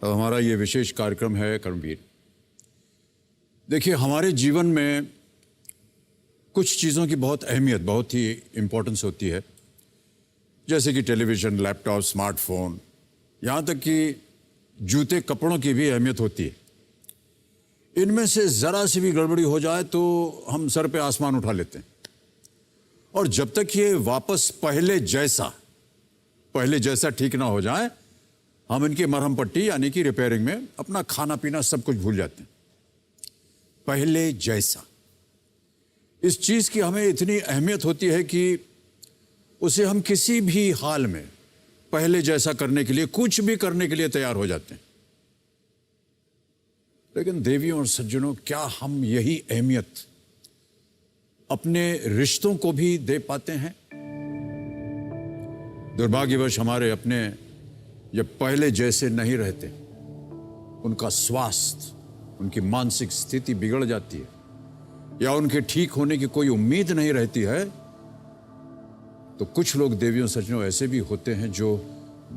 हमारा ये विशेष कार्यक्रम है कर्मवीर। देखिए, हमारे जीवन में कुछ चीज़ों की बहुत अहमियत, बहुत ही इम्पोर्टेंस होती है, जैसे कि टेलीविज़न, लैपटॉप, स्मार्टफोन, यहाँ तक कि जूते कपड़ों की भी अहमियत होती है। इनमें से ज़रा सी भी गड़बड़ी हो जाए तो हम सर पे आसमान उठा लेते हैं, और जब तक ये वापस पहले जैसा ठीक ना हो जाए, हम इनकी मरहम पट्टी यानी कि रिपेयरिंग में अपना खाना पीना सब कुछ भूल जाते हैं। पहले जैसा, इस चीज़ की हमें इतनी अहमियत होती है कि उसे हम किसी भी हाल में पहले जैसा करने के लिए, कुछ भी करने के लिए तैयार हो जाते हैं। लेकिन देवियों और सज्जनों, क्या हम यही अहमियत अपने रिश्तों को भी दे पाते हैं? दुर्भाग्यवश हमारे अपने जब पहले जैसे नहीं रहते, उनका स्वास्थ्य, उनकी मानसिक स्थिति बिगड़ जाती है, या उनके ठीक होने की कोई उम्मीद नहीं रहती है, तो कुछ लोग देवियों सज्जनों ऐसे भी होते हैं जो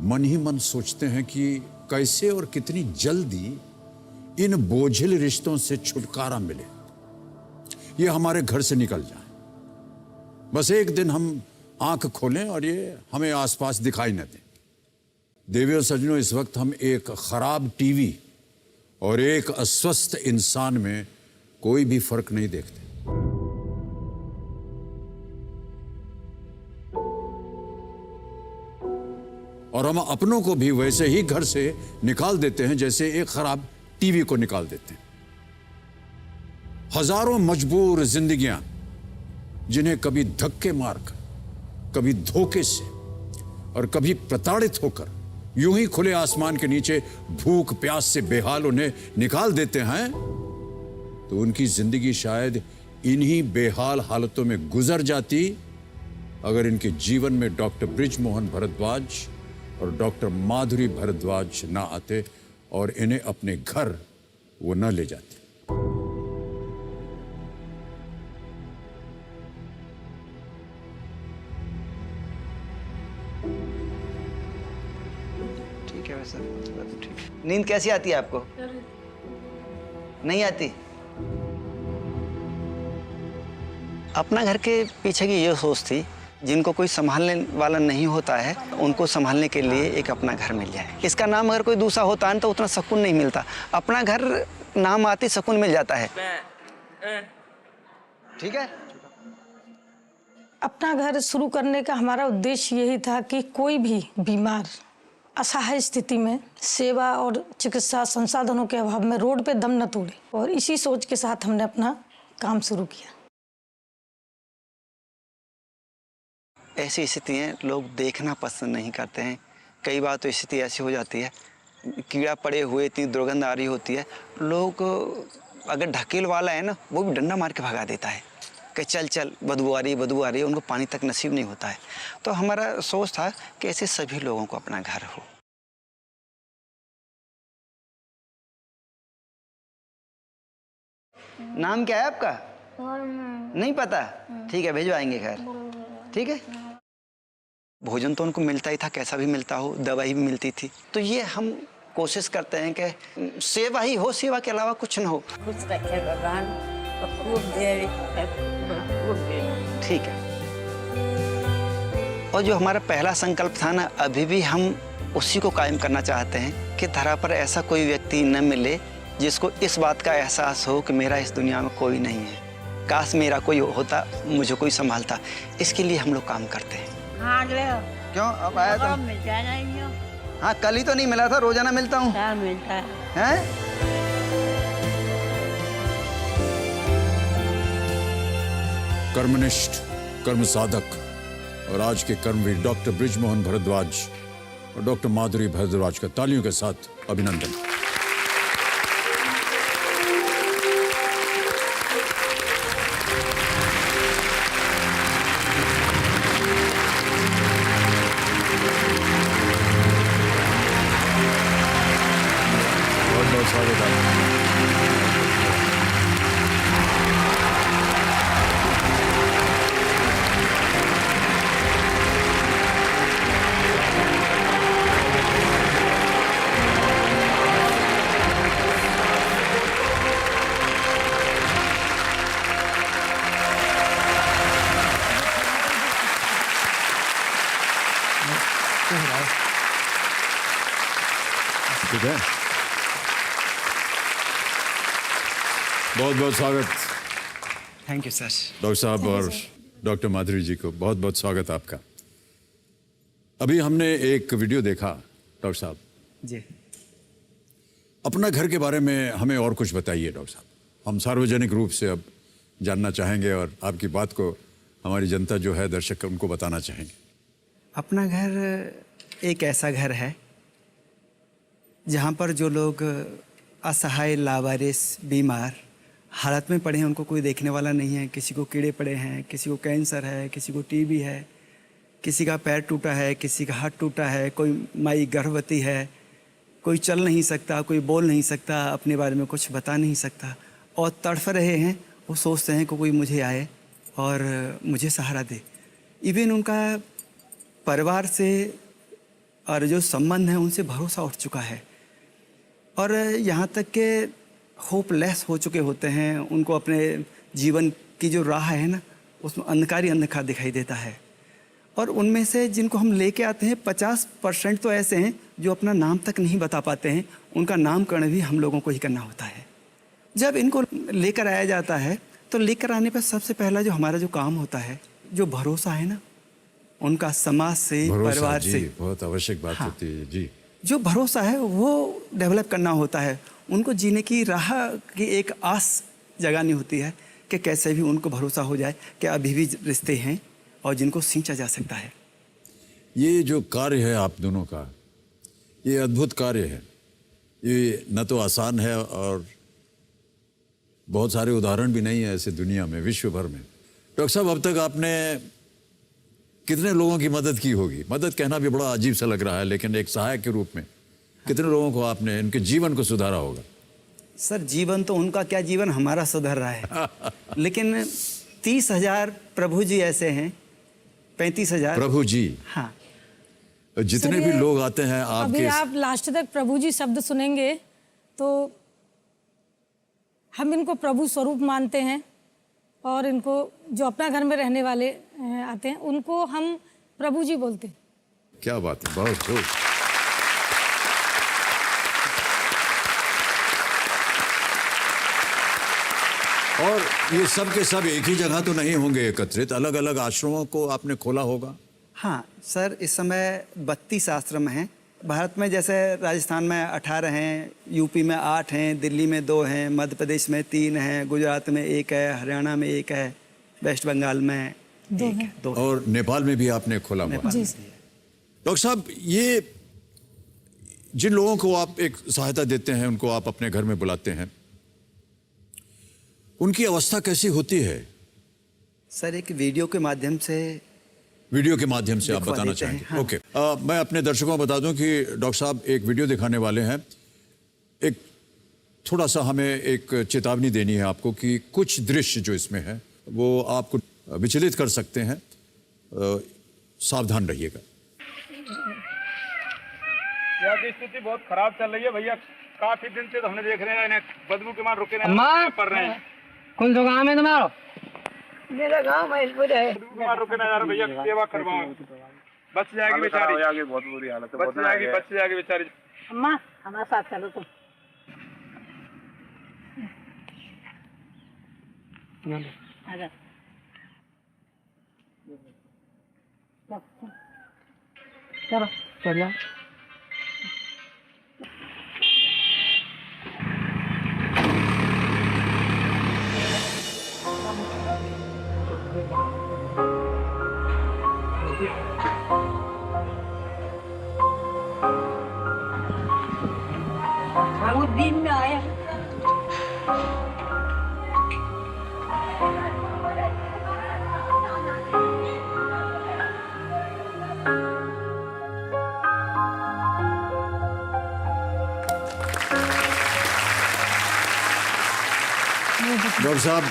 मन ही मन सोचते हैं कि कैसे और कितनी जल्दी इन बोझिल रिश्तों से छुटकारा मिले, ये हमारे घर से निकल जाए। बस एक दिन हम आंख खोलें और ये हमें आसपास दिखाई न दें। देवियों सज्जनों, इस वक्त हम एक खराब टीवी और एक अस्वस्थ इंसान में कोई भी फर्क नहीं देखते। और हम अपनों को भी वैसे ही घर से निकाल देते हैं जैसे एक खराब टीवी को निकाल देते हैं। हजारों मजबूर जिंदगियां, जिन्हें कभी धक्के मारकर, कभी धोखे से और कभी प्रताड़ित होकर यूं ही खुले आसमान के नीचे भूख प्यास से बेहाल उन्हें निकाल देते हैं, तो उनकी जिंदगी शायद इन्हीं बेहाल हालतों में गुजर जाती अगर इनके जीवन में डॉक्टर बृजमोहन भारद्वाज और डॉक्टर माधुरी भारद्वाज ना आते और इन्हें अपने घर वो न ले जाते। ठीक है वैसे, ठीक। नींद कैसी आती है आपको? नहीं आती? अपना घर के पीछे की ये सोच थी, जिनको कोई संभालने वाला नहीं होता है, उनको संभालने के लिए एक अपना घर मिल जाए। इसका नाम अगर कोई दूसरा होता है तो उतना सुकून नहीं मिलता। अपना घर नाम आते सुकून मिल जाता है। ठीक है। अपना घर शुरू करने का हमारा उद्देश्य यही था कि कोई भी बीमार असहाय स्थिति में सेवा और चिकित्सा संसाधनों के अभाव में रोड पे दम न तोड़े, और इसी सोच के साथ हमने अपना काम शुरू किया। ऐसी स्थितियाँ लोग देखना पसंद नहीं करते हैं। कई बार तो स्थिति ऐसी हो जाती है, कीड़ा पड़े हुए, इतनी दुर्गंध आ रही होती है, लोग अगर ढकेल वाला है ना, वो भी डंडा मार के भगा देता है कि चल चल, बदबू आ रही है, उनको पानी तक नसीब नहीं होता है। तो हमारा सोच था कि ऐसे सभी लोगों को अपना घर हो। नाम क्या है आपका? नहीं पता? ठीक है, भिजवाएंगे घर। ठीक है। भोजन तो उनको मिलता ही था, कैसा भी मिलता हो, दवाई भी मिलती थी। तो ये हम कोशिश करते हैं कि सेवा ही हो, सेवा के अलावा कुछ न हो। खुश रखे भगवान, खूब देर ठीक है। और जो हमारा पहला संकल्प था ना, अभी भी हम उसी को कायम करना चाहते हैं कि धरा पर ऐसा कोई व्यक्ति न मिले जिसको इस बात का एहसास हो कि मेरा इस दुनिया में कोई नहीं है। काश मेरा कोई होता, मुझे कोई संभालता। इसके लिए हम लोग काम करते हैं। हाँ ले क्यों अब आया तो? मिलता नहीं हो। हाँ, कल ही तो नहीं मिला था, रोजाना मिलता हूँ। क्या मिलता है? हैं? कर्मनिष्ठ, कर्म साधक और आज के कर्मवीर डॉक्टर बृजमोहन भारद्वाज और डॉक्टर माधुरी भारद्वाज का तालियों के साथ अभिनंदन। ठीक है, बहुत बहुत स्वागत थैंक यू सर। डॉक्टर साहब और डॉक्टर माधुरी जी को बहुत बहुत स्वागत आपका। अभी हमने एक वीडियो देखा डॉक्टर साहब, जी अपना घर के बारे में हमें और कुछ बताइए डॉक्टर साहब। हम सार्वजनिक रूप से अब जानना चाहेंगे और आपकी बात को हमारी जनता जो है दर्शक उनको बताना चाहेंगे। अपना घर एक ऐसा घर है जहाँ पर जो लोग असहाय, लावारिस, बीमार हालत में पड़े हैं, उनको कोई देखने वाला नहीं है। किसी को कीड़े पड़े हैं, किसी को कैंसर है, किसी को टीबी है, किसी का पैर टूटा है, किसी का हाथ टूटा है, कोई माई गर्भवती है, कोई चल नहीं सकता, कोई बोल नहीं सकता, अपने बारे में कुछ बता नहीं सकता और तड़फ रहे हैं। वो सोचते हैं कि कोई मुझे आए और मुझे सहारा दे। इवन उनका परिवार से और जो संबंध है उनसे भरोसा उठ चुका है और यहाँ तक के होपलेस हो चुके होते हैं। उनको अपने जीवन की जो राह है ना, उसमें अंधकार ही अंधकार दिखाई देता है। और उनमें से जिनको हम लेके आते हैं 50% तो ऐसे हैं जो अपना नाम तक नहीं बता पाते हैं। उनका नामकरण भी हम लोगों को ही करना होता है। जब इनको लेकर आया जाता है तो लेकर आने पर सबसे पहला जो हमारा जो काम होता है, जो भरोसा है ना उनका, समाज से, परिवार से, बहुत आवश्यक बात हाँ, होती है जी। जो भरोसा है वो डेवलप करना होता है। उनको जीने की राह की एक आस जगानी होती है कि कैसे भी उनको भरोसा हो जाए कि अभी भी रिश्ते हैं और जिनको सींचा जा सकता है। ये जो कार्य है आप दोनों का, ये अद्भुत कार्य है। ये न तो आसान है और बहुत सारे उदाहरण भी नहीं है ऐसे दुनिया में, विश्व भर में। डॉक्टर साहब, अब तक आपने कितने लोगों की मदद की होगी? मदद कहना भी बड़ा अजीब सा लग रहा है, लेकिन एक सहायक के रूप में कितने लोगों को आपने इनके जीवन को सुधारा होगा? सर, जीवन तो उनका क्या, जीवन हमारा सुधर रहा है। लेकिन 30,000 प्रभु जी ऐसे हैं, 35,000 प्रभु जी। हाँ, जितने भी लोग आते हैं अभी आपके, आप लास्ट तक प्रभु जी शब्द सुनेंगे तो हम इनको प्रभु स्वरूप मानते हैं और इनको जो अपना घर में रहने वाले आते हैं उनको हम प्रभु जी बोलते हैं। क्या बात है, बहुत खूब। और ये सब के सब एक ही जगह तो नहीं होंगे एकत्रित, अलग अलग आश्रमों को आपने खोला होगा? हाँ सर, इस समय 32 आश्रम हैं। भारत में जैसे राजस्थान में 18 हैं, यूपी में 8 हैं, दिल्ली में 2 हैं, मध्य प्रदेश में 3 हैं, गुजरात में 1 है, हरियाणा में 1 है, वेस्ट बंगाल में 1 है, 2 है। और नेपाल में भी आपने खोला हुआ है। जी। डॉक्टर साहब, ये जिन लोगों को आप एक सहायता देते हैं, उनको आप अपने घर में बुलाते हैं, उनकी अवस्था कैसी होती है? सर, एक वीडियो के माध्यम से आप बताना देते चाहेंगे? हैं, हाँ। ओके। मैं अपने दर्शकों को बता दूं कि डॉक्टर साहब एक वीडियो दिखाने वाले हैं। एक थोड़ा सा हमें एक चेतावनी देनी है आपको कि कुछ दृश्य जो इसमें है वो आपको विचलित कर सकते हैं, सावधान रहिएगा। यहाँ की स्थिति बहुत खराब चल रही है भैया। काफी दिन से तो हमने देख रहे हैं, इन्हें बदबू के मार रुके नहीं पड़ रहे हैं। कौन सा गाँव है तुम्हारा? मेरा गांव महेशपुर है। बदबू के मार रुके ना यार भैया, सेवा करवाओ। बच जाएगी बेचारी, आगे बहुत बुरी हालत है। बच जाएगी बेचारी। अम्मा हमारे साथ चलो तुम। आजा। चलो चल जाओ। वो दिन में आया। डॉक्टर साहब,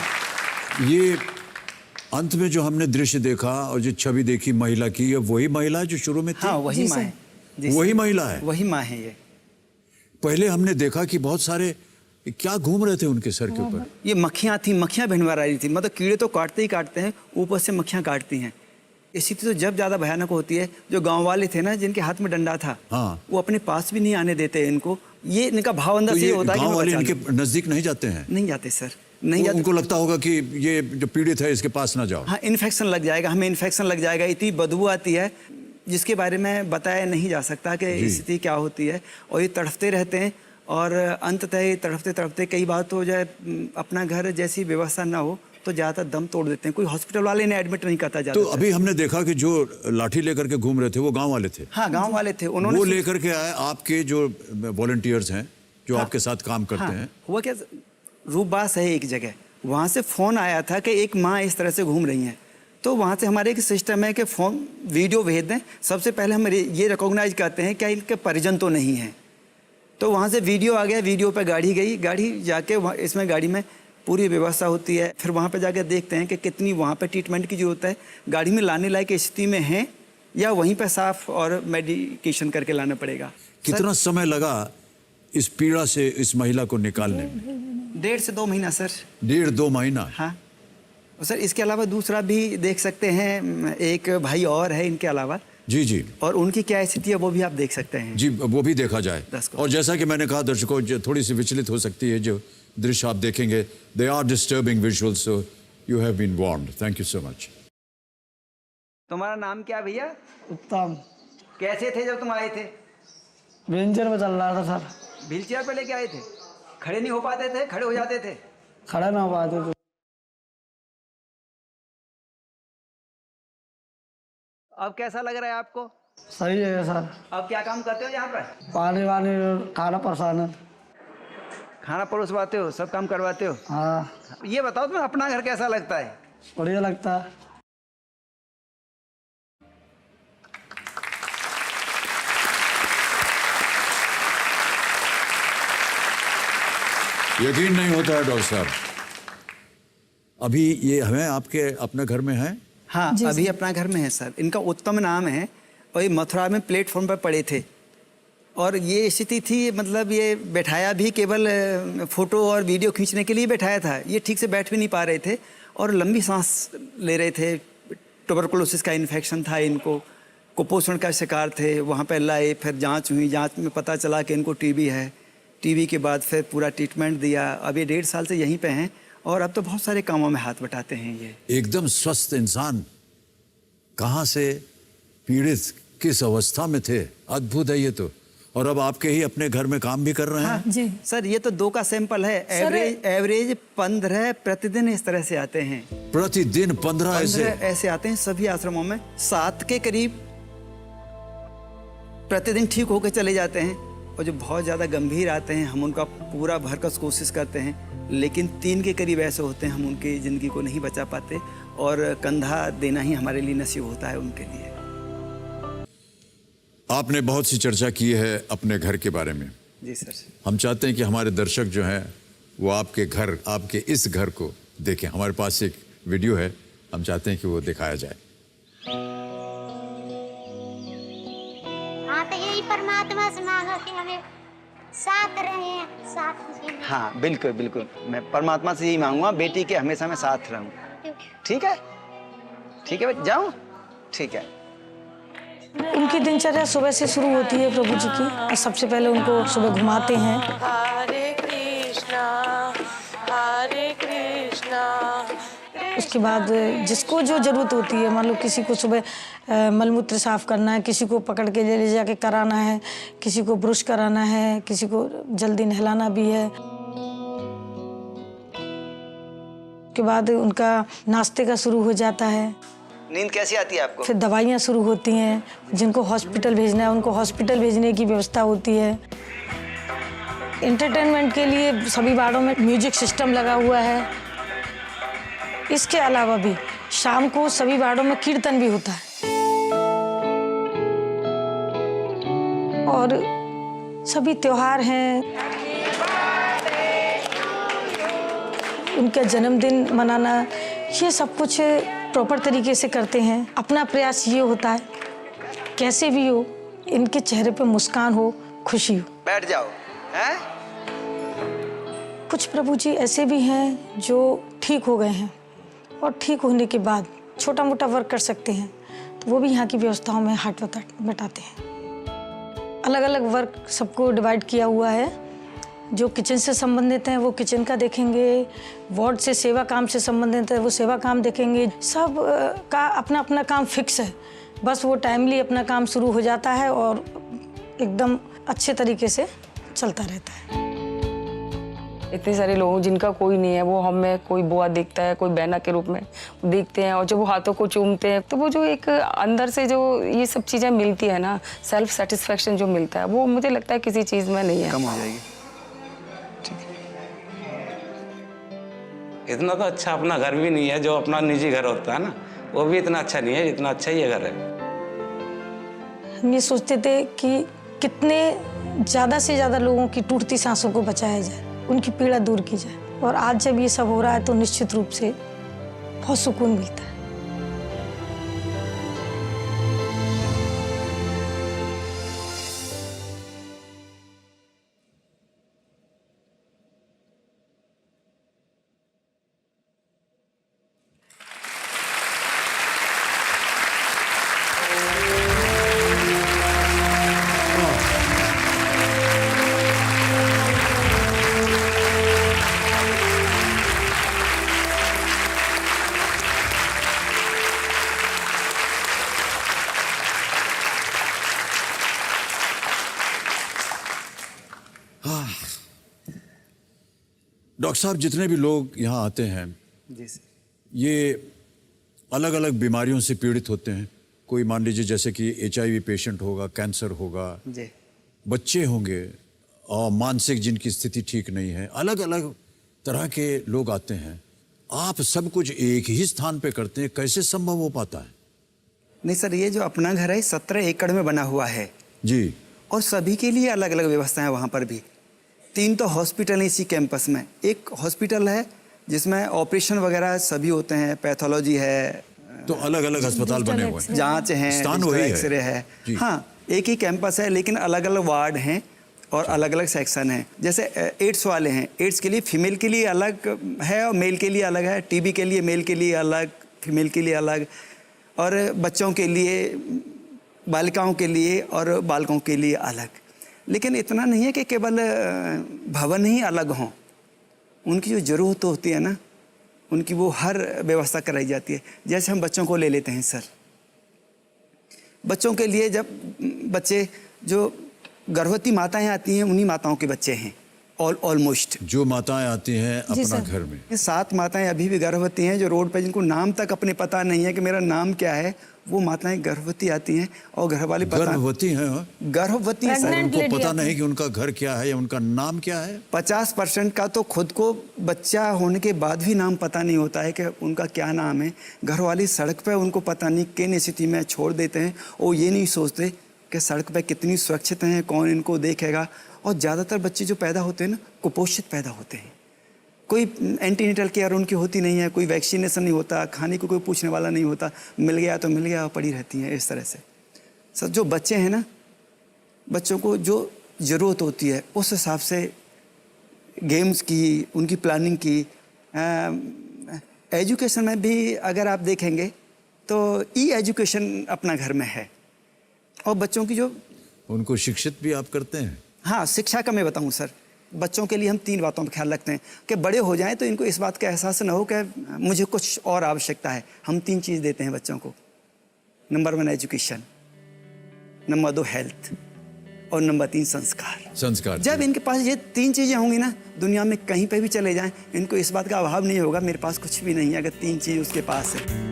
ये अंत में जो हमने दृश्य देखा और जो छवि देखी महिला की, ये वही महिला जो शुरू में थी? हाँ, वही माँ है। जी वही सर, महिला है? वही माँ है ये। पहले हमने देखा कि बहुत सारे क्या घूम रहे थे उनके सर के ऊपर। ये मक्खियाँ थी, मक्खियाँ भिनवा रही थी। मतलब कीड़े तो काटते ही काटते हैं, ऊपर से मक्खियाँ काटती हैं। स्थिति तो जब ज़्यादा भयानक होती है, जो गांव वाले थे ना जिनके हाथ में डंडा था, हाँ। वो अपने पास भी नहीं आने देते इनको। ये इनका भाव अंदर तो से ये होता है कि गांव मैं वाले बचा इनके लूं। नजदीक नहीं जाते हैं? नहीं जाते सर, नहीं जाते। उनको लगता होगा कि ये जो पीड़ित है इसके पास ना जाओ। हाँ, इन्फेक्शन लग जाएगा, हमें इन्फेक्शन लग जाएगा, इतनी बदबू आती है जिसके बारे में बताया नहीं जा सकता कि स्थिति क्या होती है। और ये तड़फते रहते हैं और अंततः ये तड़फते तड़फते कई बार तो जो है अपना घर जैसी व्यवस्था ना हो तो ज़्यादातर दम तोड़ देते हैं। कोई हॉस्पिटल वाले ने एडमिट नहीं करता तो ज़्यादा। अभी हमने देखा कि जो लाठी लेकर के घूम रहे थे वो गांव वाले थे। हाँ, गांव वाले थे, उन्होंने वो लेकर के आए आपके जो वॉलंटियर्स हैं जो आपके साथ काम करते हैं। हुआ क्या, रूपबास है एक जगह, वहाँ से फ़ोन आया था कि एक माँ इस तरह से घूम रही हैं। तो वहाँ से हमारे एक सिस्टम है कि फ़ोन वीडियो भेज दें। सबसे पहले हम ये रिकॉग्नाइज करते हैं क्या इनके परिजन तो नहीं हैं। तो वहाँ से वीडियो आ गया, वीडियो पे गाड़ी गई, गाड़ी जाके वहाँ इसमें गाड़ी में पूरी व्यवस्था होती है। फिर वहाँ पे जाके देखते हैं कि कितनी वहाँ पे ट्रीटमेंट की ज़रूरत है, गाड़ी में लाने लायक स्थिति में हैं या वहीं पे साफ और मेडिकेशन करके लाना पड़ेगा। कितना समय लगा इस पीड़ा से इस महिला को निकालने में? 1.5 से 2 महीना सर। 1.5-2 महीना? हाँ और सर, इसके अलावा दूसरा भी देख सकते हैं, एक भाई और है इनके अलावा। जी जी। और उनकी क्या स्थिति है वो भी आप देख सकते हैं। जी, वो भी देखा जाए। 10 को। और जैसा कि मैंने कहा दर्शकों, जो थोड़ी सी विचलित हो सकती है जो दृश्य आप देखेंगे, they are disturbing visuals, so you have been warned. Thank you so much. तुम्हारा नाम क्या भैया? उत्तम। कैसे थे जब तुम आए थे? वेंचर में चल रहा था सर। व्हील चेयर पर लेके आए थे? खड़े नहीं हो पाते थे, खड़े हो जाते थे? खड़ा ना हो पाते थे। अब कैसा लग रहा है आपको? सही है सर। अब क्या काम करते हो यहाँ पर? पानी वानी खाना परेशान है। खाना परोसवाते हो, सब काम करवाते हो? हाँ, ये बताओ तुम्हें अपना घर कैसा लगता है? बढ़िया लगता है। यकीन नहीं होता है डॉक्टर साहब, अभी ये हमें आपके अपने घर में है? हाँ, अभी अपना घर में है सर। इनका उत्तम नाम है और ये मथुरा में प्लेटफॉर्म पर पड़े थे और ये स्थिति थी, मतलब ये बैठाया भी केवल फोटो और वीडियो खींचने के लिए बैठाया था। ये ठीक से बैठ भी नहीं पा रहे थे और लंबी सांस ले रहे थे। ट्यूबरकुलोसिस का इन्फेक्शन था इनको, कुपोषण का शिकार थे। वहाँ पर लाए, फिर जांच हुई, जांच में पता चला कि इनको टीबी है। टीबी के बाद फिर पूरा ट्रीटमेंट दिया। अब ये 1.5 साल से यहीं पे हैं और अब तो बहुत सारे कामों में हाथ बटाते हैं। ये एकदम स्वस्थ इंसान कहाँ से पीड़ित किस अवस्था में थे, अद्भुत है ये तो। और अब आपके ही अपने घर में काम भी कर रहे हैं? जी सर, ये तो 2 का सैंपल है। एवरेज 15 प्रतिदिन इस तरह से आते हैं। प्रतिदिन 15 ऐसे आते हैं सभी आश्रमों में। 7 के करीब प्रतिदिन ठीक होकर चले जाते हैं और जो बहुत ज़्यादा गंभीर आते हैं हम उनका पूरा भरकस कोशिश करते हैं, लेकिन 3 के करीब ऐसे होते हैं हम उनकी ज़िंदगी को नहीं बचा पाते और कंधा देना ही हमारे लिए नसीब होता है उनके लिए। आपने बहुत सी चर्चा की है अपने घर के बारे में। जी सर। हम चाहते हैं कि हमारे दर्शक जो हैं वो आपके घर, आपके इस घर को देखें। हमारे पास एक वीडियो है, हम चाहते हैं कि वो दिखाया जाए। हाँ, तो यही परमात्मा से मांगो कि हमें साथ रहे, साथ जीने। हाँ बिल्कुल बिल्कुल, मैं परमात्मा से यही मांगूंगा बेटी के हमेशा मैं साथ रहूं। ठीक है, ठीक है, जाऊं? ठीक है। उनकी दिनचर्या सुबह से शुरू होती है प्रभु जी की। सबसे पहले उनको सुबह घुमाते हैं। हरे कृष्णा हरे कृष्णा। उसके बाद जिसको जो ज़रूरत होती है, मान लो किसी को सुबह मलमूत्र साफ करना है, किसी को पकड़ के ले जाके कराना है, किसी को ब्रश कराना है, किसी को जल्दी नहलाना भी है। उसके बाद उनका नाश्ते का शुरू हो जाता है। नींद कैसी आती है आपको? फिर दवाइयाँ शुरू होती हैं। जिनको हॉस्पिटल भेजना है उनको हॉस्पिटल भेजने की व्यवस्था होती है। एंटरटेनमेंट के लिए सभी वार्डों में म्यूजिक सिस्टम लगा हुआ है। इसके अलावा भी शाम को सभी वार्डों में कीर्तन भी होता है। और सभी त्योहार हैं, उनका जन्मदिन मनाना, ये सब कुछ प्रॉपर तरीके से करते हैं। अपना प्रयास ये होता है कैसे भी हो इनके चेहरे पे मुस्कान हो, खुशी हो। बैठ जाओ। हैं? कुछ प्रभु जी ऐसे भी हैं जो ठीक हो गए हैं और ठीक होने के बाद छोटा मोटा वर्क कर सकते हैं। तो वो भी यहाँ की व्यवस्थाओं में हाथ बटाते हैं। अलग अलग वर्क सबको डिवाइड किया हुआ है। जो किचन से संबंधित हैं वो किचन का देखेंगे, वार्ड से सेवा काम से संबंधित है वो सेवा काम देखेंगे। सब का अपना अपना काम फिक्स है, बस वो टाइमली अपना काम शुरू हो जाता है और एकदम अच्छे तरीके से चलता रहता है। इतने सारे लोग जिनका कोई नहीं है, वो हमें कोई बुआ देखता है, कोई बहना के रूप में देखते हैं, और जब वो हाथों को चूमते हैं तो वो जो एक अंदर से जो ये सब चीज़ें मिलती है ना, सेल्फ सेटिस्फेक्शन जो मिलता है, वो मुझे लगता है किसी चीज़ में नहीं है। कम हो जाएगी। इतना तो अच्छा अपना घर भी नहीं है, जो अपना निजी घर होता है ना, वो भी इतना अच्छा नहीं है जितना अच्छा ये घर है। हम ये सोचते थे कि कितने ज़्यादा से ज़्यादा लोगों की टूटती सांसों को बचाया जाए, उनकी पीड़ा दूर की जाए, और आज जब ये सब हो रहा है तो निश्चित रूप से बहुत सुकून मिलता है। डॉक्टर साहब, जितने भी लोग यहाँ आते हैं जी सर। ये अलग अलग बीमारियों से पीड़ित होते हैं। कोई मान लीजिए जैसे कि HIV पेशेंट होगा, कैंसर होगा, जी। बच्चे होंगे और मानसिक जिनकी स्थिति ठीक नहीं है, अलग अलग तरह के लोग आते हैं। आप सब कुछ एक ही स्थान पे करते हैं, कैसे संभव हो पाता है? नहीं सर, ये जो अपना घर है 17 एकड़ में बना हुआ है जी, और सभी के लिए अलग अलग व्यवस्था है। वहाँ पर भी 3 तो हॉस्पिटल है इसी कैंपस में। एक हॉस्पिटल है जिसमें ऑपरेशन वगैरह सभी होते हैं, पैथोलॉजी है, तो अलग अलग अस्पताल बने हुए हैं, जांच है, स्थान वही है। एक्सरे है। जी। हाँ, एक ही कैंपस है लेकिन अलग अलग वार्ड हैं और अलग अलग सेक्शन हैं। जैसे एड्स वाले हैं, एड्स के लिए फीमेल के लिए अलग है और मेल के लिए अलग है। TB के लिए मेल के लिए अलग, फीमेल के लिए अलग, और बच्चों के लिए, बालिकाओं के लिए और बालकों के लिए अलग। लेकिन इतना नहीं है कि केवल भवन ही अलग हों, उनकी जो ज़रूरत होती है ना, उनकी वो हर व्यवस्था कराई जाती है। जैसे हम बच्चों को ले लेते हैं सर, बच्चों के लिए जब बच्चे जो गर्भवती माताएं आती हैं, उन्हीं माताओं के बच्चे हैं ऑलमोस्ट। जो माताएं आती हैं अपना घर में, 7 माताएं अभी भी गर्भवती हैं जो रोड पे, जिनको नाम तक अपने पता नहीं है कि मेरा नाम क्या है, वो माताएं गर्भवती आती हैं और घर वाले गर्भवती हैं, गर्भवती हैं सर। उनको पता नहीं कि उनका घर क्या है या उनका नाम क्या है। 50% का तो खुद को बच्चा होने के बाद भी नाम पता नहीं होता है कि उनका क्या नाम है। घर वाले सड़क पे उनको पता नहीं किन स्थिति में छोड़ देते हैं, और ये नहीं सोचते कि सड़क पे कितनी सुरक्षित हैं, कौन इनको देखेगा। और ज़्यादातर बच्चे जो पैदा होते हैं ना, कुपोषित पैदा होते हैं। कोई एंटीनेटल केयर उनकी होती नहीं है, कोई वैक्सीनेशन नहीं होता, खाने को कोई पूछने वाला नहीं होता, मिल गया तो मिल गया, पड़ी रहती हैं इस तरह से। सर जो बच्चे हैं ना, बच्चों को जो ज़रूरत होती है उस हिसाब से गेम्स की, उनकी प्लानिंग की। एजुकेशन में भी अगर आप देखेंगे तो एजुकेशन अपना घर में है, और बच्चों की जो, उनको शिक्षित भी आप करते हैं? हाँ, शिक्षा का मैं बताऊं सर, बच्चों के लिए हम 3 बातों पर ख्याल रखते हैं कि बड़े हो जाएं तो इनको इस बात का एहसास न हो कि मुझे कुछ और आवश्यकता है। हम 3 चीज़ देते हैं बच्चों को। नंबर 1 एजुकेशन, नंबर 2 हेल्थ, और नंबर 3 संस्कार। जब इनके पास ये 3 चीज़ें होंगी ना, दुनिया में कहीं पे भी चले जाएं, इनको इस बात का अभाव नहीं होगा मेरे पास कुछ भी नहीं है, अगर 3 चीज़ उसके पास है।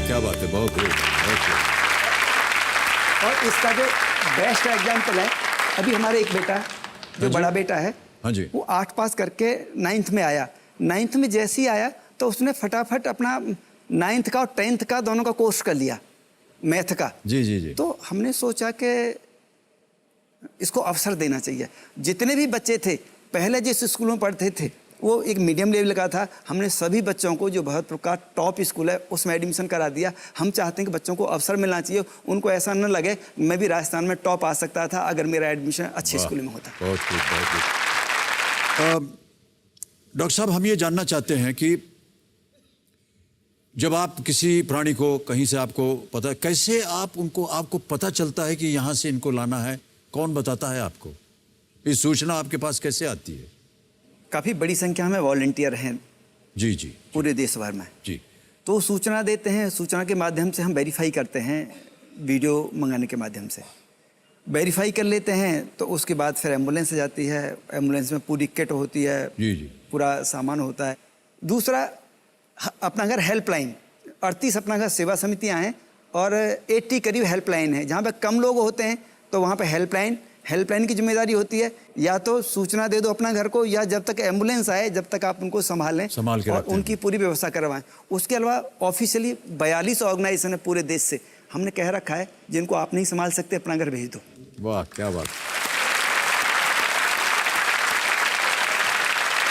क्या बात है, बहुत खूब। और इसका जो बेस्ट एग्जाम्पल है, अभी हमारे एक बेटा, जो बड़ा बेटा है, हाँ जी, वो 8 पास करके 9th में आया। 9th में जैसे ही आया तो उसने फटाफट अपना 9th का और 10th का दोनों का कोर्स कर लिया, मैथ का। जी जी जी। तो हमने सोचा कि इसको अवसर देना चाहिए। जितने भी बच्चे थे पहले जिस स्कूल में पढ़ते थे, वो एक मीडियम लेवल का था। हमने सभी बच्चों को जो भरतपुर का टॉप स्कूल है उसमें एडमिशन करा दिया। हम चाहते हैं कि बच्चों को अवसर मिलना चाहिए, उनको ऐसा न लगे मैं भी राजस्थान में टॉप आ सकता था अगर मेरा एडमिशन अच्छे स्कूल में होता। बहुत खूब, बहुत खूब। डॉक्टर साहब, हम ये जानना चाहते हैं कि जब आप किसी प्राणी को कहीं से आपको पता, कैसे आपको पता चलता है कि यहाँ से इनको लाना है? कौन बताता है आपको? ये सूचना आपके पास कैसे आती है? काफ़ी बड़ी संख्या में वॉलंटियर हैं जी जी पूरे देश भर में जी। तो सूचना देते हैं, सूचना के माध्यम से हम वेरीफाई करते हैं, वीडियो मंगाने के माध्यम से वेरीफाई कर लेते हैं। तो उसके बाद फिर एम्बुलेंस जाती है, एम्बुलेंस में पूरी किट होती है, जी जी, पूरा सामान होता है। दूसरा, अपना घर हेल्पलाइन 38 अपना घर सेवा समितियां हैं और 80 करीब हेल्पलाइन है। जहाँ पे कम लोग होते हैं तो वहाँ पे हेल्पलाइन की जिम्मेदारी होती है, या तो सूचना दे दो अपना घर को, या जब तक एम्बुलेंस आए जब तक आप उनको संभाल के और उनकी पूरी व्यवस्था करवाएं। उसके अलावा ऑफिशियली 42 ऑर्गेनाइजेशन है पूरे देश से, हमने कह रखा है जिनको आप नहीं संभाल सकते अपना घर भेज दो। वाह, क्या बात।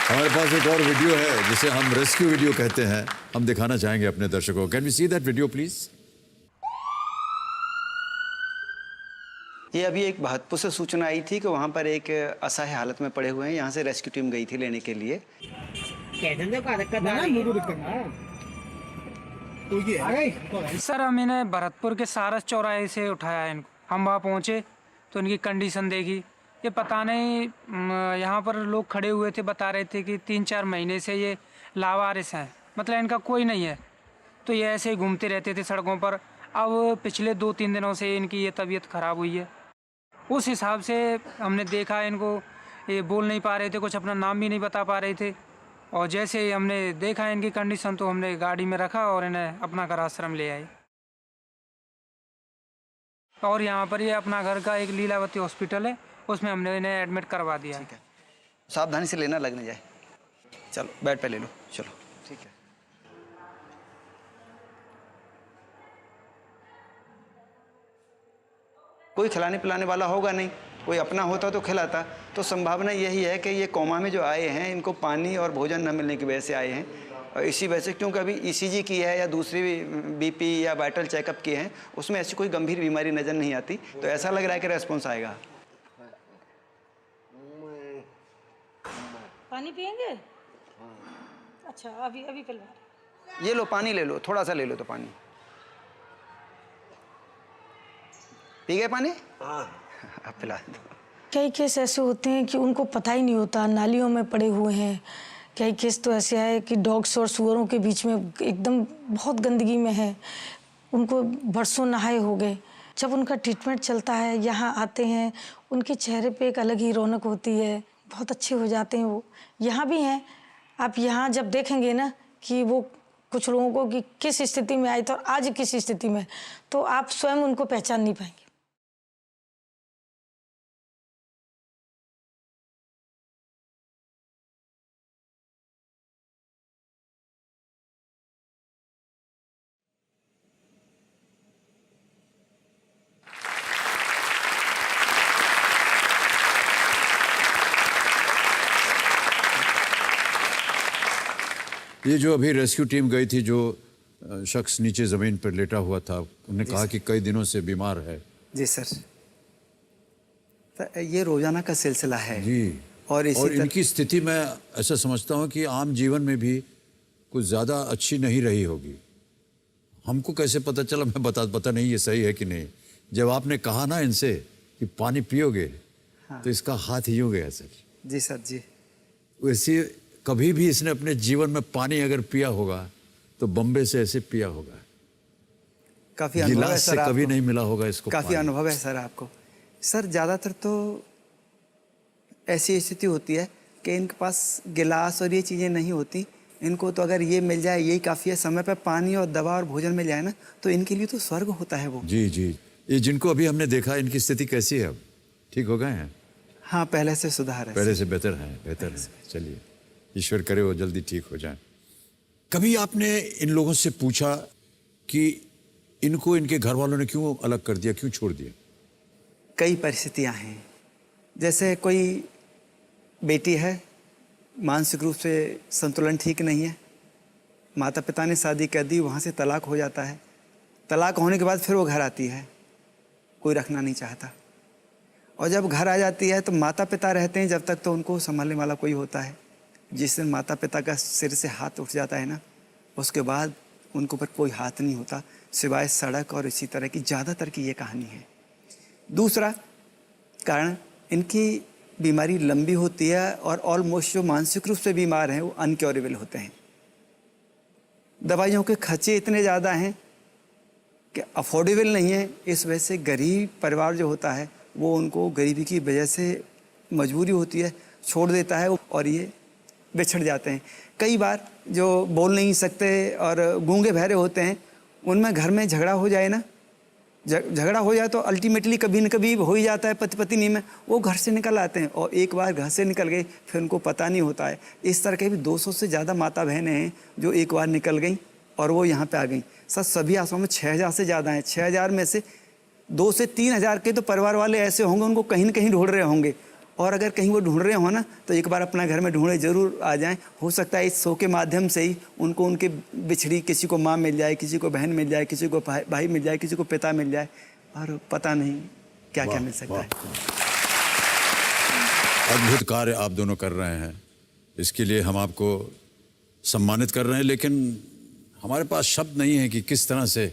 हमारे पास एक और वीडियो है जिसे हम रेस्क्यू वीडियो कहते हैं, हम दिखाना चाहेंगे अपने दर्शकों को। Can we see that video please? ये अभी एक भरतपुर से सूचना आई थी कि वहाँ पर एक असहाय हालत में पड़े हुए हैं। यहाँ से रेस्क्यू टीम गई थी लेने के लिए। सर, हम इन्हें भरतपुर के सारस चौराहे से उठाया इनको। हम वहाँ पहुँचे तो इनकी कंडीशन देखी। ये पता नहीं, यहाँ पर लोग खड़े हुए थे, बता रहे थे कि 3-4 महीने से ये लावारिस हैं, मतलब इनका कोई नहीं है। तो ये ऐसे ही घूमते रहते थे सड़कों पर। अब पिछले 2-3 दिनों से इनकी ये तबीयत खराब हुई है। उस हिसाब से हमने देखा इनको, ये बोल नहीं पा रहे थे, कुछ अपना नाम भी नहीं बता पा रहे थे। और जैसे ही हमने देखा इनकी कंडीशन तो हमने गाड़ी में रखा और इन्हें अपना घर आश्रम ले आए। और यहाँ पर ये अपना घर का एक लीलावती हॉस्पिटल है, उसमें हमने इन्हें एडमिट करवा दिया है। सावधानी से लेना, लगने जाए। चलो बेड पे ले लो, चलो ठीक है। कोई खिलाने पिलाने वाला होगा नहीं, कोई अपना होता तो खिलाता। तो संभावना यही है कि ये कोमा में जो आए हैं इनको पानी और भोजन न मिलने की वजह से आए हैं। और इसी वजह से, क्योंकि अभी ईसीजी की है या दूसरी बीपी या वाइटल चेकअप किए हैं, उसमें ऐसी कोई गंभीर बीमारी नज़र नहीं आती। तो ऐसा लग रहा है कि रेस्पॉन्स आएगा। पानी पियेंगे? अच्छा, अभी पिलवा। ये लो पानी ले लो, थोड़ा सा ले लो तो पानी। पी गए पानी? हाँ। अब पिला दो। कई केस ऐसे होते हैं कि उनको पता ही नहीं होता, नालियों में पड़े हुए हैं। कई केस तो ऐसे है कि डॉग्स और सुअरों के बीच में एकदम बहुत गंदगी में है, उनको बरसों नहाए हो गए। जब उनका ट्रीटमेंट चलता है, यहाँ आते हैं, उनके चेहरे पे एक अलग ही रौनक होती है, बहुत अच्छे हो जाते हैं वो। यहाँ भी हैं, आप यहाँ जब देखेंगे ना कि वो कुछ लोगों को कि किस स्थिति में आए थे और आज किस स्थिति में, तो आप स्वयं उनको पहचान नहीं पाएंगे। ये जो अभी रेस्क्यू टीम गई थी, जो शख्स नीचे ज़मीन पर लेटा हुआ था, उन्होंने कहा कि कई दिनों से बीमार है। जी सर, तो ये रोजाना का सिलसिला है जी। और इनकी स्थिति मैं ऐसा समझता हूँ कि आम जीवन में भी कुछ ज़्यादा अच्छी नहीं रही होगी। हमको कैसे पता चला, मैं पता नहीं ये सही है कि नहीं। जब आपने कहा ना इनसे कि पानी पियोगे, हाँ, तो इसका हाथ यूँ गया सर। जी सर जी। वैसे कभी भी इसने अपने जीवन में पानी अगर पिया होगा तो बम्बे से ऐसे पिया होगा। काफ़ी अनुभव है सर, कभी नहीं मिला होगा इसको। काफ़ी अनुभव है सर आपको। सर ज़्यादातर तो ऐसी स्थिति होती है कि इनके पास गिलास और ये चीज़ें नहीं होती। इनको तो अगर ये मिल जाए यही काफ़ी है। समय पर पानी और दवा और भोजन मिल जाए ना, तो इनके लिए तो स्वर्ग होता है वो। जी जी। ये जिनको अभी हमने देखा, इनकी स्थिति कैसी है अब? ठीक हो गए हैं? हाँ, पहले से सुधार है, पहले से बेहतर है। बेहतर है। चलिए, ईश्वर करे वो जल्दी ठीक हो जाए। कभी आपने इन लोगों से पूछा कि इनको इनके घर वालों ने क्यों अलग कर दिया, क्यों छोड़ दिया? कई परिस्थितियां हैं। जैसे कोई बेटी है मानसिक रूप से संतुलन ठीक नहीं है, माता पिता ने शादी कर दी, वहाँ से तलाक हो जाता है, तलाक होने के बाद फिर वो घर आती है, कोई रखना नहीं चाहता, और जब घर आ जाती है तो माता पिता रहते हैं जब तक तो उनको संभालने वाला कोई होता है। जिस दिन माता पिता का सिर से हाथ उठ जाता है ना, उसके बाद उनके ऊपर कोई हाथ नहीं होता सिवाय सड़क, और इसी तरह की ज़्यादातर की ये कहानी है। दूसरा कारण, इनकी बीमारी लंबी होती है और ऑलमोस्ट जो मानसिक रूप से बीमार हैं वो अनक्योरेबल होते हैं। दवाइयों के खर्चे इतने ज़्यादा हैं कि अफोर्डेबल नहीं है, इस वजह से गरीब परिवार जो होता है वो उनको गरीबी की वजह से मजबूरी होती है, छोड़ देता है और ये बिछड़ जाते हैं। कई बार जो बोल नहीं सकते और गूंगे बहरे होते हैं, उनमें घर में झगड़ा हो जाए ना, झगड़ा हो जाए तो अल्टीमेटली कभी न कभी हो ही जाता है पति पत्नी में, वो घर से निकल आते हैं और एक बार घर से निकल गए फिर उनको पता नहीं होता है। इस तरह के भी 200 से ज़्यादा माता बहनें हैं जो एक बार निकल गई और वो यहाँ पे आ गई। सर सभी आश्रमों में 6000 से ज़्यादा हैं। 6000 में से 2 से 3000 के तो परिवार वाले ऐसे होंगे उनको कहीं न कहीं ढूंढ रहे होंगे, और अगर कहीं वो ढूंढ रहे हो ना तो एक बार अपना घर में ढूंढे ज़रूर आ जाएं। हो सकता है इस शो के माध्यम से ही उनको उनके बिछड़ी किसी को माँ मिल जाए, किसी को बहन मिल जाए, किसी को भाई मिल जाए, किसी को पिता मिल जाए, और पता नहीं क्या क्या मिल सकता है। अद्भुत कार्य आप दोनों कर रहे हैं, इसके लिए हम आपको सम्मानित कर रहे हैं, लेकिन हमारे पास शब्द नहीं है कि किस तरह से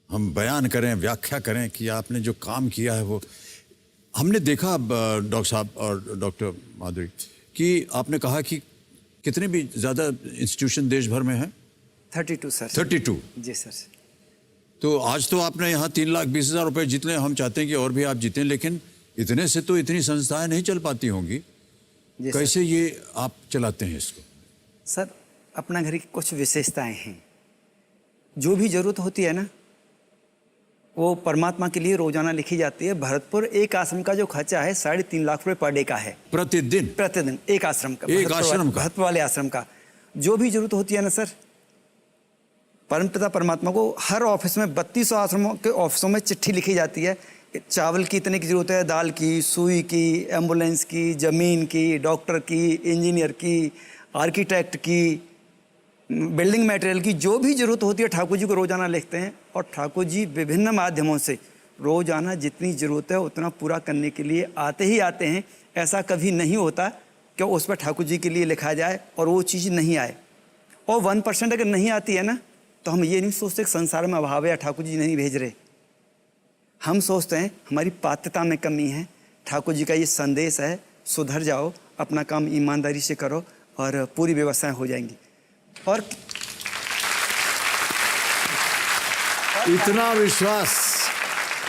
हम बयान करें, व्याख्या करें कि आपने जो काम किया है वो। हमने देखा अब डॉक्टर साहब और डॉक्टर माधुरी कि आपने कहा कि कितने भी ज़्यादा इंस्टीट्यूशन देश भर में हैं। 32 सर। 32 जी सर। तो आज तो आपने यहाँ 3,20,000 रुपये जीतने, हम चाहते हैं कि और भी आप जीतें, लेकिन इतने से तो इतनी संस्थाएं नहीं चल पाती होंगी। कैसे ये आप चलाते हैं इसको? सर अपना घर की कुछ विशेषताएं हैं, जो भी ज़रूरत होती है ना वो परमात्मा के लिए रोजाना लिखी जाती है। भरतपुर एक आश्रम का जो खर्चा है 3.5 लाख रुपए पर डे का है। प्रतिदिन एक आश्रम का, भरतपुर वाले आश्रम का जो भी जरूरत होती है ना सर, परमपिता परमात्मा को हर ऑफिस में 32 आश्रमों के ऑफिसों में चिट्ठी लिखी जाती है। चावल की इतने की जरूरत है, दाल की, सुई की, एम्बुलेंस की, ज़मीन की, डॉक्टर की, इंजीनियर की, आर्किटेक्ट की, बिल्डिंग मटेरियल की, जो भी ज़रूरत होती है ठाकुर जी को रोज़ाना लिखते हैं। और ठाकुर जी विभिन्न माध्यमों से रोज़ाना जितनी ज़रूरत है उतना पूरा करने के लिए आते ही आते हैं। ऐसा कभी नहीं होता कि उस पर ठाकुर जी के लिए लिखा जाए और वो चीज़ नहीं आए। और 1% अगर नहीं आती है ना तो हम ये नहीं सोचते कि संसार में अभाव है या ठाकुर जी नहीं भेज रहे। हम सोचते हैं हमारी पात्रता में कमी है। ठाकुर जी का ये संदेश है, सुधर जाओ, अपना काम ईमानदारी से करो और पूरी व्यवस्थाएं हो जाएंगी। और इतना विश्वास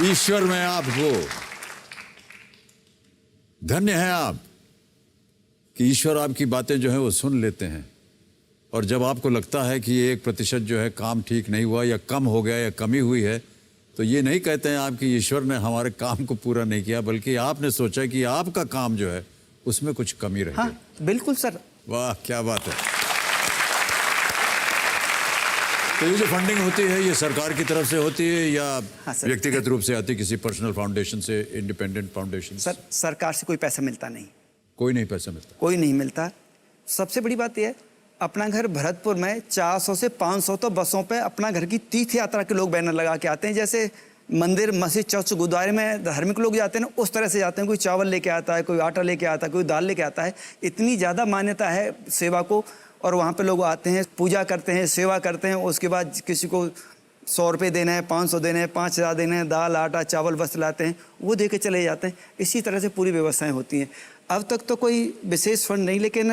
ईश्वर में आपको, धन्य हैं आप कि ईश्वर आपकी बातें जो है वो सुन लेते हैं। और जब आपको लगता है कि 1% जो है काम ठीक नहीं हुआ या कम हो गया या कमी हुई है, तो ये नहीं कहते हैं आप कि ईश्वर ने हमारे काम को पूरा नहीं किया, बल्कि आपने सोचा कि आपका काम जो है उसमें कुछ कमी रही। हाँ, बिल्कुल सर। वाह क्या बात है। तो ये जो फंडिंग होती है ये सरकार की तरफ से होती है या व्यक्तिगत रूप से आती है, किसी पर्सनल फाउंडेशन से, इंडिपेंडेंट फाउंडेशन? सर सरकार से कोई पैसा मिलता नहीं। कोई नहीं पैसा मिलता? कोई नहीं मिलता। सबसे बड़ी बात यह है, अपना घर भरतपुर में 400 से 500 तो बसों पे अपना घर की तीर्थ यात्रा के लोग बैनर लगा के आते हैं। जैसे मंदिर, मस्जिद, चर्च, गुरुद्वारे में धार्मिक लोग जाते हैं ना, उस तरह से जाते हैं। कोई चावल लेके आता है, कोई आटा लेके आता है, कोई दाल लेके आता है। इतनी ज़्यादा मान्यता है सेवा को, और वहाँ पे लोग आते हैं, पूजा करते हैं, सेवा करते हैं। उसके बाद किसी को 100 रुपये देना है, 500 देना है, 5000 देना है, दाल, आटा, चावल, वस्त्र लाते हैं, वो दे के चले जाते हैं। इसी तरह से पूरी व्यवस्थाएं होती हैं। अब तक तो कोई विशेष फंड नहीं, लेकिन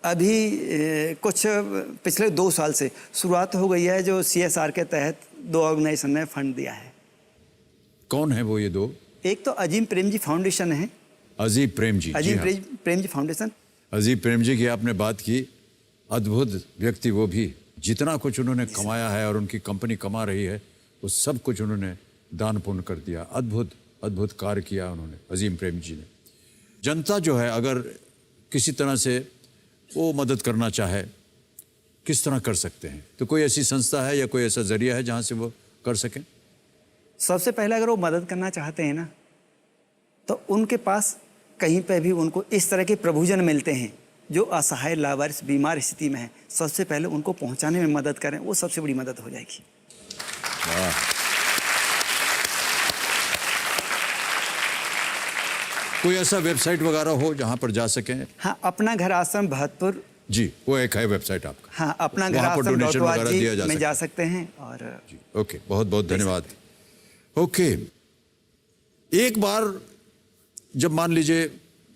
अभी कुछ पिछले 2 साल से शुरुआत हो गई है जो CSR के तहत 2 ऑर्गेनाइजेशन ने फंड दिया है। कौन है वो ये 2? एक तो अजीम प्रेम जी फाउंडेशन है। अजीम प्रेम जी, अजीम प्रेम जी फाउंडेशन। अजीम प्रेम जी की आपने बात की, अद्भुत व्यक्ति वो भी। जितना कुछ उन्होंने कमाया है और उनकी कंपनी कमा रही है वो सब कुछ उन्होंने दान पुण्य कर दिया। अद्भुत अद्भुत कार्य किया उन्होंने, अजीम प्रेम जी ने। जनता जो है अगर किसी तरह से वो मदद करना चाहे, किस तरह कर सकते हैं? तो कोई ऐसी संस्था है या कोई ऐसा जरिया है जहाँ से वो कर सकें? सबसे पहले अगर वो मदद करना चाहते हैं ना तो उनके पास कहीं पे भी उनको इस तरह के प्रभुजन मिलते हैं जो असहाय लावारिस बीमार स्थिति में है, सबसे पहले उनको पहुंचाने में मदद करें, वो सबसे बड़ी मदद हो जाएगी। कोई ऐसा वेबसाइट वगैरह हो जहां पर जा सकें? हाँ, अपना घर आश्रम भरतपुर जी, वो एक है वेबसाइट आपका। हाँ, अपना घर वहाँ पर आश्रम डोनेशन वगैरह दिया जा में सकता जा सकते हैं। और जी, ओके, बहुत बहुत धन्यवाद। ओके, एक बार जब मान लीजिए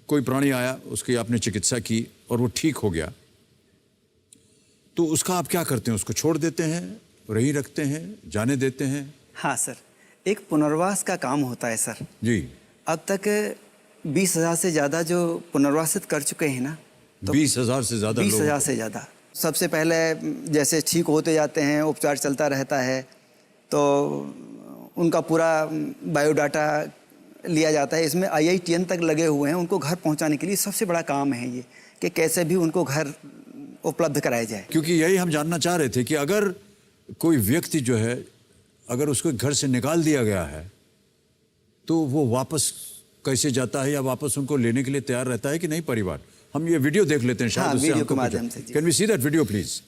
कोई प्राणी आया, उसकी आपने चिकित्सा की और वो ठीक हो गया, तो उसका आप क्या करते हैं? उसको छोड़ देते हैं, रही रखते हैं, जाने देते हैं? हाँ सर, एक पुनर्वास का काम होता है सर जी। अब तक 20,000 से ज़्यादा जो पुनर्वासित कर चुके हैं ना, तो 20,000 से ज़्यादा 20,000 से ज़्यादा। सबसे पहले जैसे ठीक होते जाते हैं, उपचार चलता रहता है, तो उनका पूरा बायोडाटा लिया जाता है। इसमें IITN तक लगे हुए हैं उनको घर पहुंचाने के लिए। सबसे बड़ा काम है ये कि कैसे भी उनको घर उपलब्ध कराया जाए। क्योंकि यही हम जानना चाह रहे थे कि अगर कोई व्यक्ति जो है, अगर उसको घर से निकाल दिया गया है, तो वो वापस कैसे जाता है, या वापस उनको लेने के लिए तैयार रहता है कि नहीं परिवार? हम ये वीडियो देख लेते हैं, शायद हाँ, उससे वीडियो हमको के माध्यम से। Can we see that video please?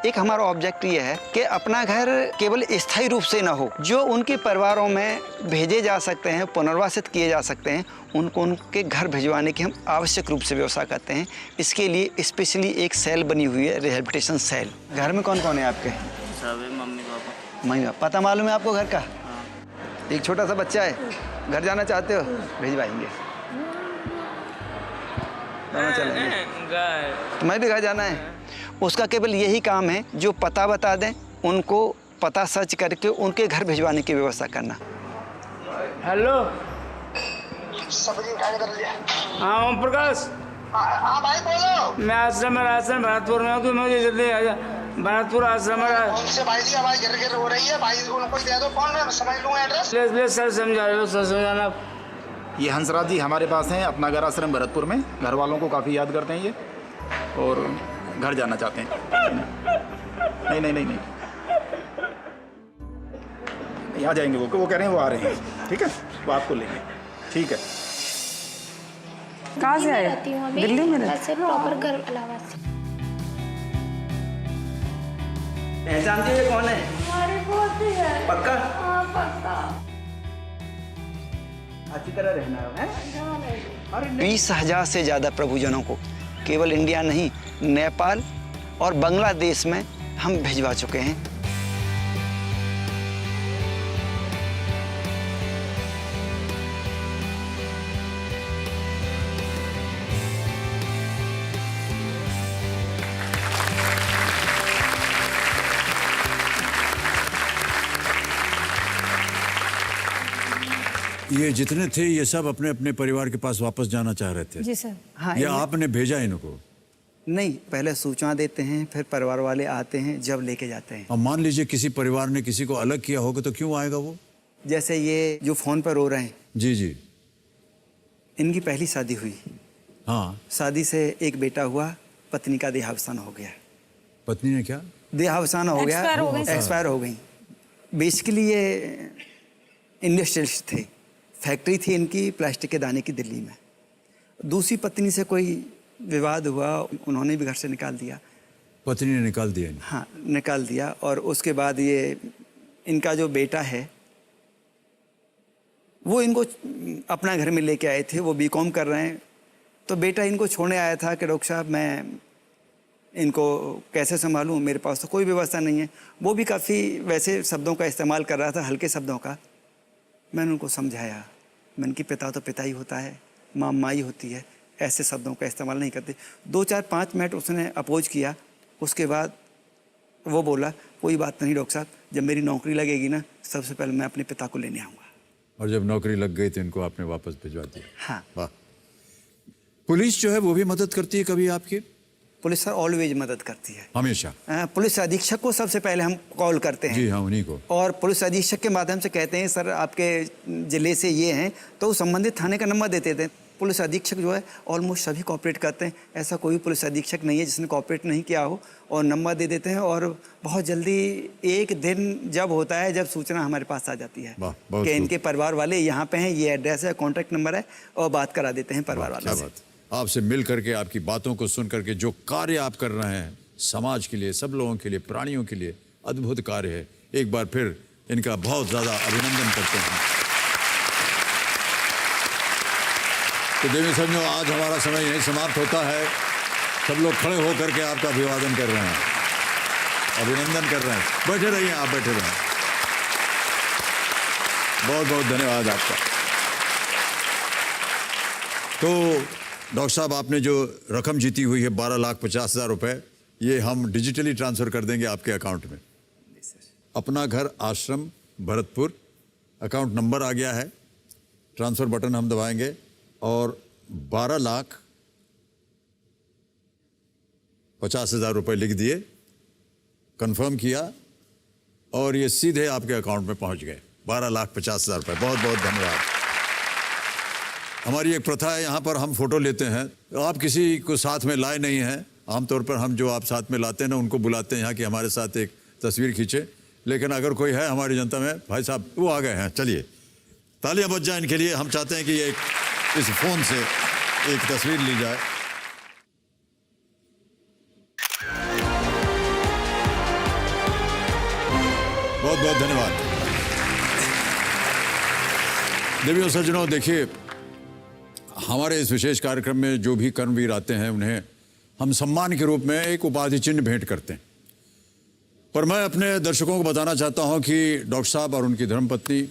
एक हमारा ऑब्जेक्ट ये है कि अपना घर केवल स्थायी रूप से ना हो, जो उनके परिवारों में भेजे जा सकते हैं, पुनर्वासित किए जा सकते हैं, उनको उनके घर भिजवाने की हम आवश्यक रूप से व्यवस्था करते हैं। इसके लिए स्पेशली एक सेल बनी हुई है, रिहेबिलिटेशन सेल। घर में कौन कौन है आपके? सब है, मम्मी पापा। Mummy papa. पता मालूम है आपको घर का? एक छोटा सा बच्चा है, घर जाना चाहते हो? भिजवाएंगे, दोनों चलेंगे। तुम्हें भी घर जाना है? उसका केवल यही काम है, जो पता बता दें, उनको पता सर्च करके उनके घर भिजवाने की व्यवस्था करना। हेलो, हाँ ओम प्रकाश। हाँ भाई बोलो। मैं आश्रम में राजस्थान भरतपुर में हूँ, कि मुझे जल्दी आ जा। भरतपुर आश्रम में उनसे भाई जी आवाज गिर गिर हो रही है, भाई उनको दे दो, कौन है समझ लूँगा एड्रेस। प्लीज सर समझा रहे हो, सर समझाना। ये हंसराज जी हमारे पास हैं, अपना घर आश्रम भरतपुर में। घर वालों को काफ़ी याद करते हैं ये, और घर जाना चाहते हैं। नहीं नहीं नहीं नहीं, आ जाएंगे वो कह रहे हैं वो आ रहे हैं। ठीक है, वो आपको लेंगे। ठीक है। कहाँ से आए? दिल्ली में वैसे प्रॉपर घर इलाहाबाद से। पहचानते हुए कौन है? हमारे पोती है। पक्का? हाँ पक्का। अच्छी तरह रहना है। 20,000 से ज़्यादा प्रभुजनों को केवल इंडिया नहीं, नेपाल और बांग्लादेश में हम भिजवा चुके हैं। ये जितने थे, ये सब अपने अपने परिवार के पास वापस जाना चाह रहे थे? जी सर। हाँ, या आपने भेजा इनको? नहीं, पहले सूचना देते हैं, फिर परिवार वाले आते हैं, जब लेके जाते हैं। अब मान लीजिए किसी परिवार ने किसी को अलग किया होगा, तो क्यों आएगा वो? जैसे ये जो फोन पर रो रहे हैं, जी जी, इनकी पहली शादी हुई। हाँ। शादी से एक बेटा हुआ, पत्नी का देहावसान हो गया। पत्नी ने क्या? देहावसान हो गया, एक्सपायर हो गई। बेसिकली ये इंडस्ट्रियलिस्ट थे, फैक्ट्री थी इनकी प्लास्टिक के दाने की दिल्ली में। दूसरी पत्नी से कोई विवाद हुआ, उन्होंने भी घर से निकाल दिया। पत्नी ने निकाल दिया? हाँ, निकाल दिया। और उसके बाद ये इनका जो बेटा है, वो इनको अपना घर में लेके आए थे। वो BCom कर रहे हैं, तो बेटा इनको छोड़ने आया था कि डॉक्टर साहब मैं इनको कैसे संभालूं, मेरे पास तो कोई व्यवस्था नहीं है। वो भी काफ़ी वैसे शब्दों का इस्तेमाल कर रहा था, हल्के शब्दों का। मैंने उनको समझाया, मैंने कि पिता तो पिता ही होता है, माँ माँ ही होती है, ऐसे शब्दों का इस्तेमाल नहीं करते। 2-4-5 मिनट उसने अपोज किया। उसके बाद वो बोला, कोई बात नहीं डॉक्टर साहब, जब मेरी नौकरी लगेगी ना, सबसे पहले मैं अपने पिता को लेने आऊँगा। और जब नौकरी लग गई तो इनको आपने वापस भिजवा दिया? हाँ। वाह। पुलिस जो है वो भी मदद करती है कभी आपकी? पुलिस सर ऑलवेज मदद करती है, हमेशा। पुलिस अधीक्षक को सबसे पहले हम कॉल करते हैं। जी हाँ, उन्हीं को। और पुलिस अधीक्षक के माध्यम से कहते हैं सर आपके ज़िले से ये हैं, तो संबंधित थाने का नंबर देते थे। पुलिस अधीक्षक जो है ऑलमोस्ट सभी कोऑपरेट करते हैं। ऐसा कोई पुलिस अधीक्षक नहीं है जिसने कोऑपरेट नहीं किया हो, और नंबर दे देते हैं और बहुत जल्दी एक दिन जब होता है जब सूचना हमारे पास आ जाती है कि इनके परिवार वाले यहाँ पे हैं, ये एड्रेस है, कॉन्टैक्ट नंबर है, और बात करा देते हैं परिवार वालों से। आपसे मिल करके, आपकी बातों को सुन करके, जो कार्य आप कर रहे हैं समाज के लिए, सब लोगों के लिए, प्राणियों के लिए, अद्भुत कार्य है। एक बार फिर इनका बहुत ज़्यादा अभिनंदन करते हैं। तो देवी समझो, आज हमारा समय यहीं समाप्त होता है। सब लोग खड़े होकर के आपका अभिवादन कर रहे हैं, अभिनंदन कर रहे हैं। बैठे रहिए, आप बैठे रहें। बहुत बहुत धन्यवाद आपका। तो डॉक्टर साहब, आपने जो रकम जीती हुई है 12,50,000 रुपये, ये हम डिजिटली ट्रांसफ़र कर देंगे आपके अकाउंट में। अपना घर आश्रम भरतपुर, अकाउंट नंबर आ गया है, ट्रांसफ़र बटन हम दबाएंगे और 12,50,000 रुपये लिख दिए, कंफर्म किया और ये सीधे आपके अकाउंट में पहुंच गए 12,50,000 रुपये। बहुत बहुत धन्यवाद। हमारी एक प्रथा है, यहाँ पर हम फ़ोटो लेते हैं। आप किसी को साथ में लाए नहीं हैं, आमतौर पर हम जो आप साथ में लाते हैं ना उनको बुलाते हैं यहाँ कि हमारे साथ एक तस्वीर खींचे। लेकिन अगर कोई है हमारी जनता में, भाई साहब वो आ गए हैं, चलिए तालियां बज जाए इनके लिए। हम चाहते हैं कि ये इस फ़ोन से एक तस्वीर ली जाए। बहुत बहुत धन्यवाद। देवियों सज्जनों, देखिए, हमारे इस विशेष कार्यक्रम में जो भी कर्मवीर आते हैं उन्हें हम सम्मान के रूप में एक उपाधि चिन्ह भेंट करते हैं। पर मैं अपने दर्शकों को बताना चाहता हूं कि डॉक्टर साहब और उनकी धर्मपत्नी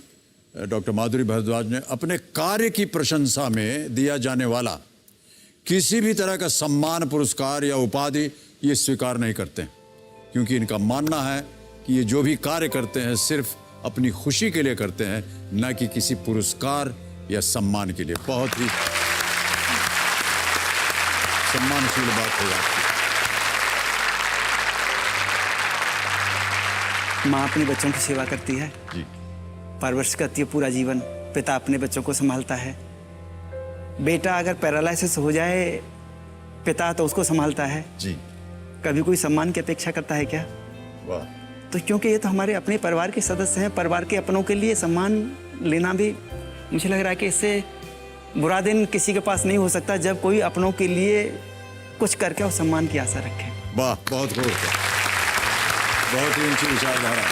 डॉक्टर माधुरी भारद्वाज ने अपने कार्य की प्रशंसा में दिया जाने वाला किसी भी तरह का सम्मान, पुरस्कार या उपाधि ये स्वीकार नहीं करते हैं, क्योंकि इनका मानना है कि ये जो भी कार्य करते हैं सिर्फ अपनी खुशी के लिए करते हैं, न कि किसी पुरस्कार या सम्मान के लिए। बहुत ही सम्मानशील बात है आपकी। माँ अपने बच्चों की सेवा करती है जी, परवरिश करती है पूरा जीवन। पिता अपने बच्चों को संभालता है। बेटा अगर पैरालिसिस हो जाए, पिता तो उसको संभालता है जी। कभी कोई सम्मान की अपेक्षा करता है क्या? वाह। तो क्योंकि ये तो हमारे अपने परिवार के सदस्य हैं, परिवार के अपनों के लिए सम्मान लेना भी मुझे लग रहा है कि इससे बुरा दिन किसी के पास नहीं हो सकता जब कोई अपनों के लिए कुछ करके और सम्मान की आशा रखे। वाह, बहुत खूब, बहुत ही ऊंची विचारधारा।